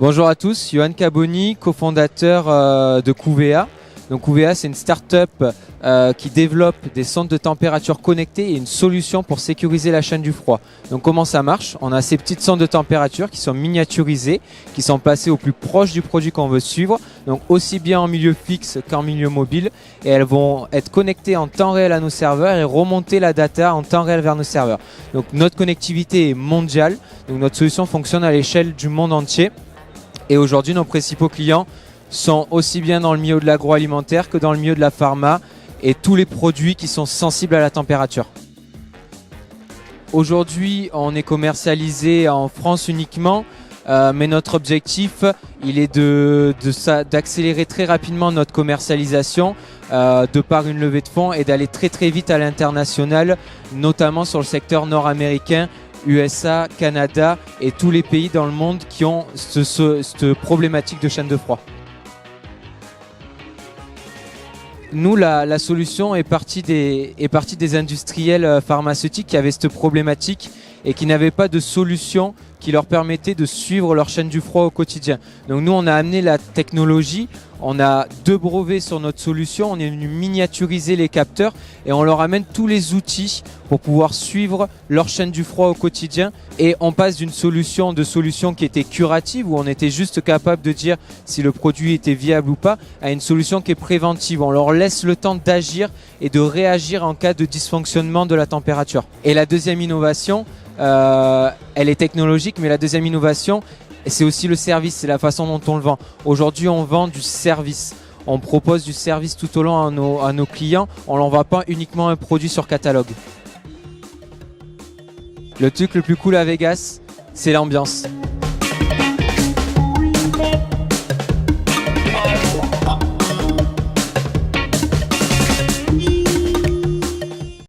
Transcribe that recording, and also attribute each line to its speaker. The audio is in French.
Speaker 1: Bonjour à tous, Johan Caboni, cofondateur de Couvea. Donc Couvea, c'est une start-up qui développe des sondes de température connectées et une solution pour sécuriser la chaîne du froid. Donc comment ça marche? On a ces petites sondes de température qui sont miniaturisées, qui sont placées au plus proche du produit qu'on veut suivre, donc aussi bien en milieu fixe qu'en milieu mobile, et elles vont être connectées en temps réel à nos serveurs et remonter la data en temps réel vers nos serveurs. Donc notre connectivité est mondiale, donc notre solution fonctionne à l'échelle du monde entier. Et aujourd'hui, nos principaux clients sont aussi bien dans le milieu de l'agroalimentaire que dans le milieu de la pharma et tous les produits qui sont sensibles à la température. Aujourd'hui, on est commercialisé en France uniquement, mais notre objectif, il est d'accélérer très rapidement notre commercialisation de par une levée de fonds et d'aller très vite à l'international, notamment sur le secteur nord-américain, USA, Canada et tous les pays dans le monde qui ont cette problématique de chaîne de froid. Nous, la solution est partie des industriels pharmaceutiques qui avaient cette problématique et qui n'avaient pas de solution qui leur permettait de suivre leur chaîne du froid au quotidien. Donc nous, on a amené la technologie, on a 2 brevets sur notre solution, on est venu miniaturiser les capteurs et on leur amène tous les outils pour pouvoir suivre leur chaîne du froid au quotidien. Et on passe d'une solution qui était curative, où on était juste capable de dire si le produit était viable ou pas, à une solution qui est préventive. On leur laisse le temps d'agir et de réagir en cas de dysfonctionnement de la température. Et la deuxième innovation, elle est technologique, mais la deuxième innovation, c'est aussi le service, c'est la façon dont on le vend. Aujourd'hui, on vend du service. On propose du service tout au long à nos clients. On n'envoie pas uniquement un produit sur catalogue. Le truc le plus cool à Vegas, c'est l'ambiance.